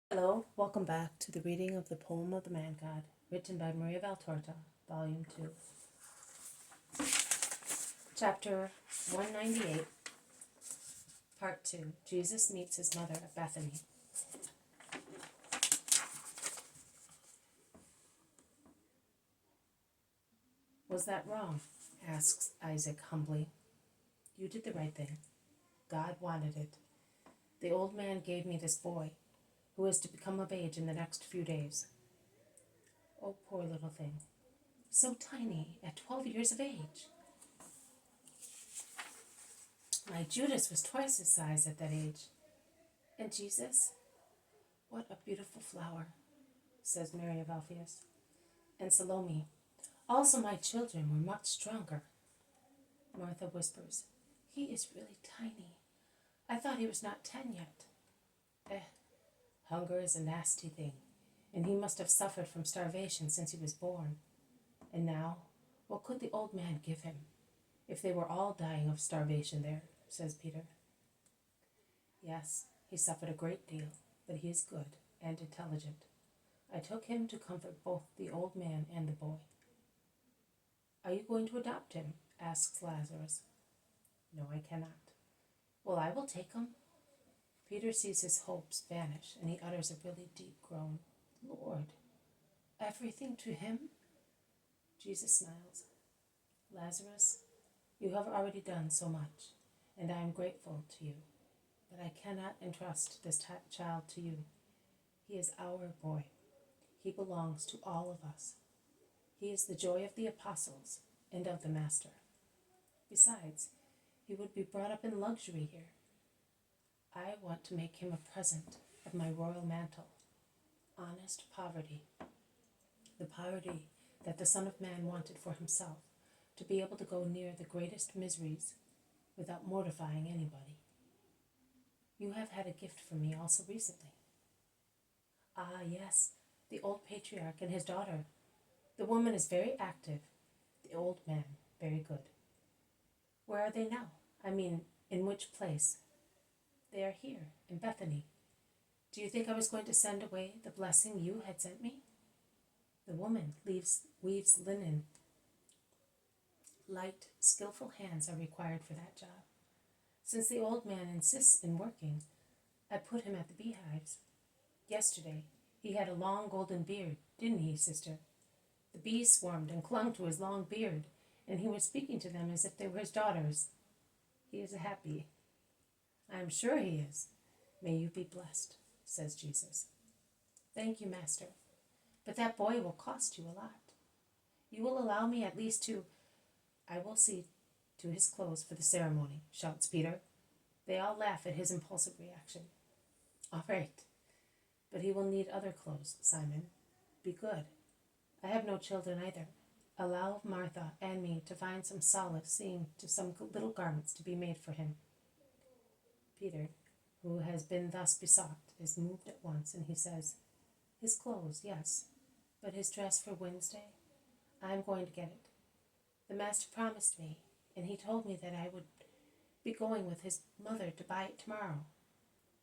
Hello, welcome back to the reading of the Poem of the Man God, written by Maria Valtorta, Volume 2. Chapter 198, Part 2. Jesus meets his mother at Bethany. Was that wrong? Asks Isaac humbly. You did the right thing. God wanted it. The old man gave me this boy, who is to become of age in the next few days. Oh, poor little thing. So tiny, at 12 years of age. My Judas was twice his size at that age. And Jesus? What a beautiful flower, says Mary of Alphaeus. And Salome, also my children were much stronger. Martha whispers, he is really tiny. I thought he was not 10 yet. Hunger is a nasty thing, and he must have suffered from starvation since he was born. And now, what could the old man give him, if they were all dying of starvation there, says Peter. Yes, he suffered a great deal, but he is good and intelligent. I took him to comfort both the old man and the boy. Are you going to adopt him? Asks Lazarus. No, I cannot. Well, I will take him. Peter sees his hopes vanish, and he utters a really deep groan. Lord, everything to him? Jesus smiles. Lazarus, you have already done so much, and I am grateful to you, but I cannot entrust this child to you. He is our boy. He belongs to all of us. He is the joy of the apostles and of the Master. Besides, he would be brought up in luxury here. I want to make him a present of my royal mantle, honest poverty, the poverty that the Son of Man wanted for himself, to be able to go near the greatest miseries without mortifying anybody. You have had a gift from me also recently. Ah, yes, the old patriarch and his daughter. The woman is very active, the old man very good. Where are they now? I mean, in which place? They are here, in Bethany. Do you think I was going to send away the blessing you had sent me? The woman weaves linen. Light, skillful hands are required for that job. Since the old man insists in working, I put him at the beehives. Yesterday, he had a long golden beard, didn't he, sister? The bees swarmed and clung to his long beard, and he was speaking to them as if they were his daughters. He is happy. I am sure he is. May you be blessed, says Jesus. Thank you, Master. But that boy will cost you a lot. You will allow me at least to... I will see to his clothes for the ceremony, shouts Peter. They all laugh at his impulsive reaction. All right. But he will need other clothes, Simon. Be good. I have no children either. Allow Martha and me to find some solace seeing to some little garments to be made for him. Peter, who has been thus besought, is moved at once, and he says, his clothes, yes, but his dress for Wednesday? I am going to get it. The Master promised me, and he told me that I would be going with his mother to buy it tomorrow.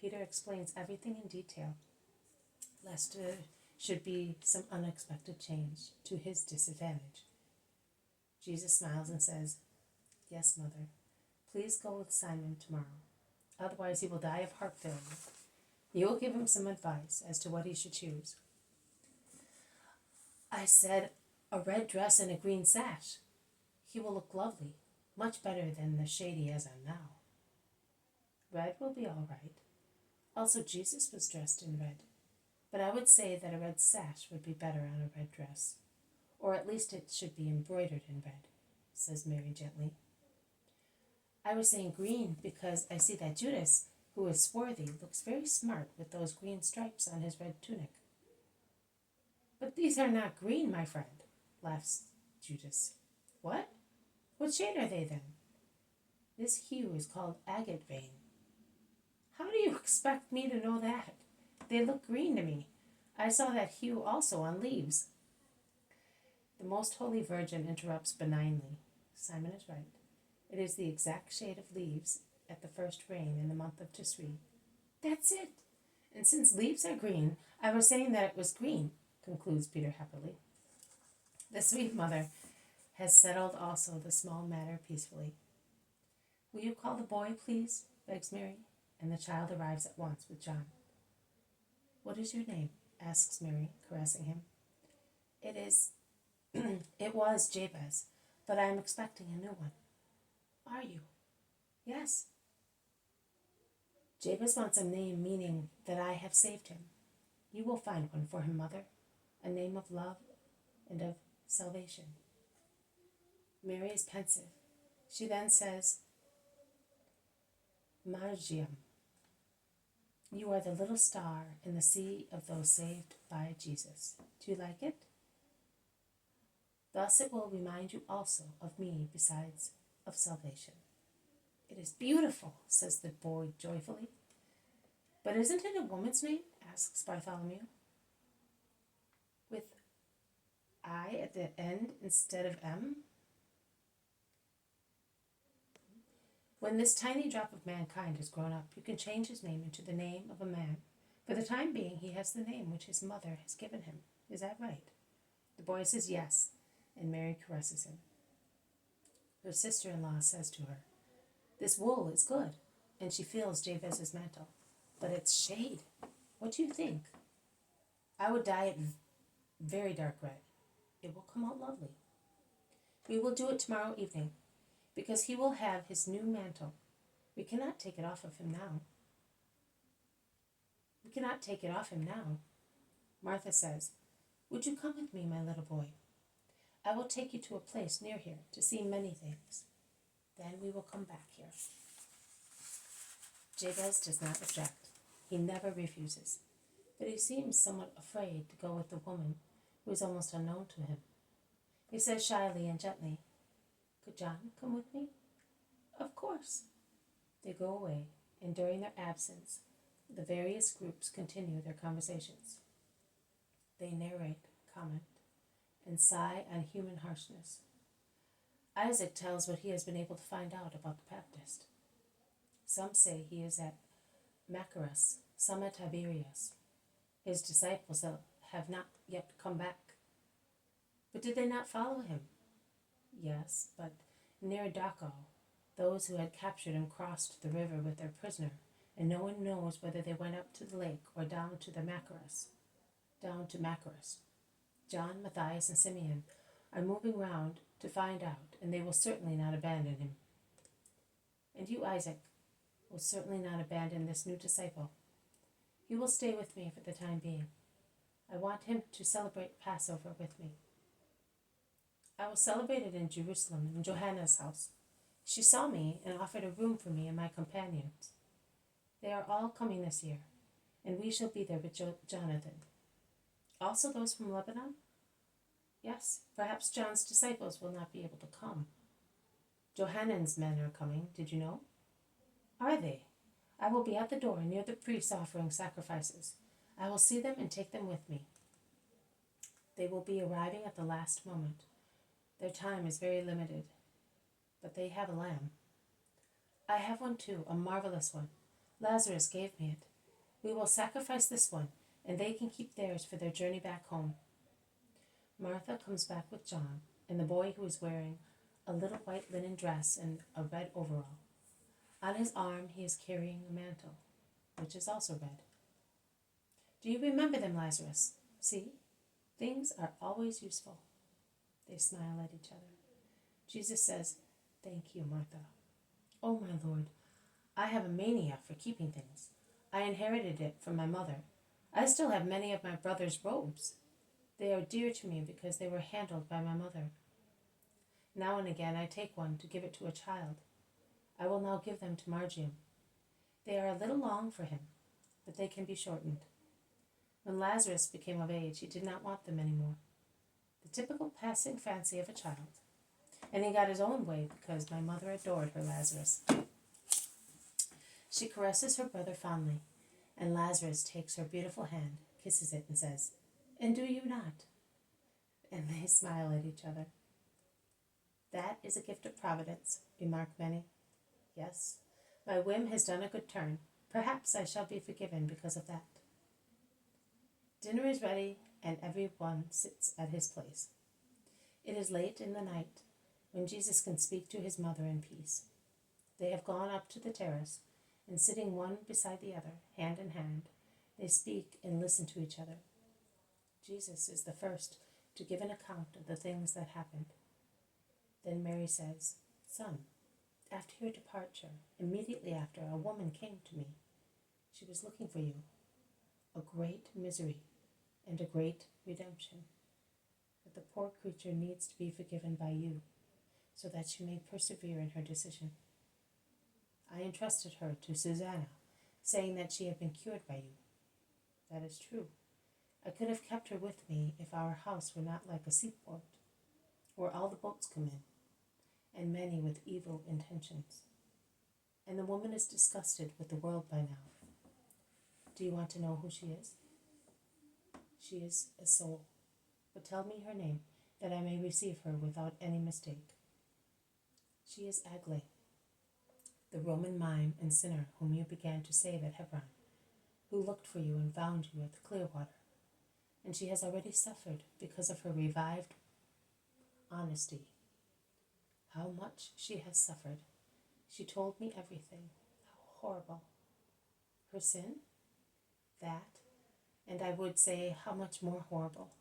Peter explains everything in detail, lest there should be some unexpected change to his disadvantage. Jesus smiles and says, yes, Mother, please go with Simon tomorrow. Otherwise he will die of heart failure. You will give him some advice as to what he should choose. I said, a red dress and a green sash. He will look lovely, much better than the shade he has on now. Red will be all right. Also, Jesus was dressed in red. But I would say that a red sash would be better on a red dress. Or at least it should be embroidered in red, says Mary gently. I was saying green because I see that Judas, who is swarthy, looks very smart with those green stripes on his red tunic. But these are not green, my friend, laughs Judas. What? What shade are they then? This hue is called agate vein. How do you expect me to know that? They look green to me. I saw that hue also on leaves. The Most Holy Virgin interrupts benignly. Simon is right. It is the exact shade of leaves at the first rain in the month of Tisri. That's it. And since leaves are green, I was saying that it was green, concludes Peter happily. The sweet mother has settled also the small matter peacefully. Will you call the boy, please? Begs Mary, and the child arrives at once with John. What is your name? Asks Mary, caressing him. It was Jabez, but I am expecting a new one. Are you? Yes. Jabez wants a name meaning that I have saved him. You will find one for him, mother, a name of love and of salvation. Mary is pensive. She then says, Margiam, you are the little star in the sea of those saved by Jesus. Do you like it? Thus it will remind you also of me besides of salvation. It is beautiful, says the boy joyfully. But isn't it a woman's name? Asks Bartholomew. With I at the end instead of M? When this tiny drop of mankind has grown up, you can change his name into the name of a man. For the time being, he has the name which his mother has given him. Is that right? The boy says yes, and Mary caresses him. Her sister-in-law says to her, This wool is good, and she feels Jabez's mantle. But its shade, what do you think? I would dye it very dark red. It will come out lovely. We will do it tomorrow evening, because he will have his new mantle. We cannot take it off of him now. Martha says, Would you come with me, my little boy? I will take you to a place near here to see many things. Then we will come back here. Jabez does not object. He never refuses. But he seems somewhat afraid to go with the woman who is almost unknown to him. He says shyly and gently, Could John come with me? Of course. They go away, and during their absence, the various groups continue their conversations. They narrate, comment, and sigh on human harshness. Isaac tells what he has been able to find out about the Baptist. Some say he is at Machaerus, some at Tiberias. His disciples have not yet come back. But did they not follow him? Yes, but near Daco, those who had captured him crossed the river with their prisoner, and no one knows whether they went up to the lake or down to Machaerus. John, Matthias, and Simeon are moving round to find out, and they will certainly not abandon him. And you, Isaac, will certainly not abandon this new disciple. He will stay with me for the time being. I want him to celebrate Passover with me. I will celebrate it in Jerusalem, in Johanna's house. She saw me and offered a room for me and my companions. They are all coming this year, and we shall be there with Jonathan. Also those from Lebanon? Yes, perhaps John's disciples will not be able to come. Johannan's men are coming, did you know? Are they? I will be at the door near the priests offering sacrifices. I will see them and take them with me. They will be arriving at the last moment. Their time is very limited, but they have a lamb. I have one too, a marvelous one. Lazarus gave me it. We will sacrifice this one, and they can keep theirs for their journey back home. Martha comes back with John and the boy who is wearing a little white linen dress and a red overall. On his arm he is carrying a mantle, which is also red. Do you remember them, Lazarus? See, things are always useful. They smile at each other. Jesus says, Thank you, Martha. Oh, my Lord, I have a mania for keeping things. I inherited it from my mother. I still have many of my brother's robes. They are dear to me because they were handled by my mother. Now and again I take one to give it to a child. I will now give them to Margiam. They are a little long for him, but they can be shortened. When Lazarus became of age, he did not want them anymore. The typical passing fancy of a child. And he got his own way because my mother adored her Lazarus. She caresses her brother fondly, and Lazarus takes her beautiful hand, kisses it, and says, And do you not? And they smile at each other. That is a gift of Providence, remarked many. Yes, my whim has done a good turn. Perhaps I shall be forgiven because of that. Dinner is ready, and everyone sits at his place. It is late in the night, when Jesus can speak to his mother in peace. They have gone up to the terrace, and sitting one beside the other, hand in hand, they speak and listen to each other. Jesus is the first to give an account of the things that happened. Then Mary says, "Son, after your departure, immediately after, a woman came to me. She was looking for you, a great misery and a great redemption. But the poor creature needs to be forgiven by you, so that she may persevere in her decision. I entrusted her to Susanna, saying that she had been cured by you. That is true. I could have kept her with me if our house were not like a seaport, where all the boats come in, and many with evil intentions. And the woman is disgusted with the world by now. Do you want to know who she is? She is a soul. But tell me her name, that I may receive her without any mistake." She is Aglae, the Roman mime and sinner whom you began to save at Hebron, who looked for you and found you at the Clearwater. And she has already suffered because of her revived honesty. How much she has suffered. She told me everything. How horrible. Her sin? That. And I would say how much more horrible.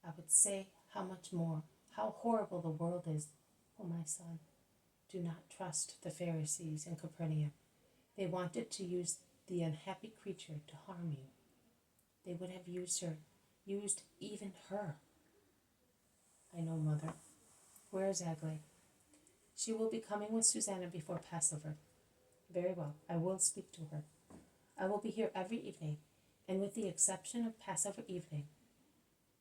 I would say how much more, how horrible the world is. Oh, my son, do not trust the Pharisees in Capernaum. They wanted to use the unhappy creature to harm you. They would have used her, used even her. I know, Mother. Where is Aglae? She will be coming with Susanna before Passover. Very well, I will speak to her. I will be here every evening, and with the exception of Passover evening,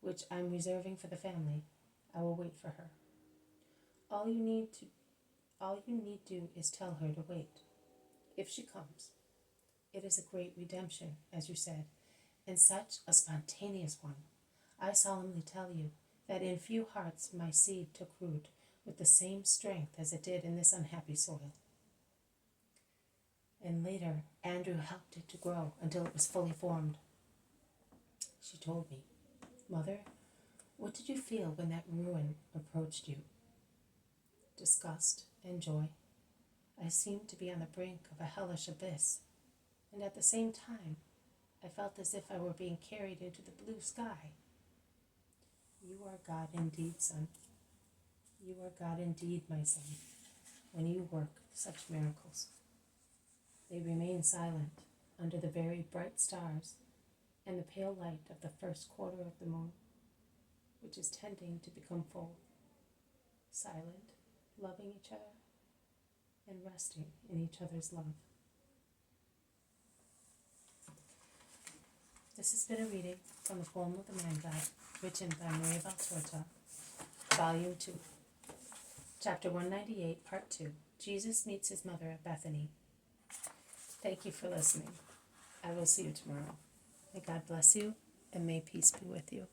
which I'm reserving for the family, I will wait for her. All you need do is tell her to wait. If she comes, it is a great redemption, as you said, and such a spontaneous one. I solemnly tell you that in few hearts my seed took root with the same strength as it did in this unhappy soil. And later, Andrew helped it to grow until it was fully formed. She told me, "Mother, what did you feel when that ruin approached you?" Disgust and joy. I seemed to be on the brink of a hellish abyss, and at the same time, I felt as if I were being carried into the blue sky. You are God indeed, son. You are God indeed, my son, when you work such miracles. They remain silent under the very bright stars and the pale light of the first quarter of the moon, which is tending to become full. Silent, loving each other, and resting in each other's love. This has been a reading from the poem of the Man God, written by Maria Valtorta, Volume 2, Chapter 198, Part 2. Jesus meets his mother at Bethany. Thank you for listening. I will see you tomorrow. May God bless you, and may peace be with you.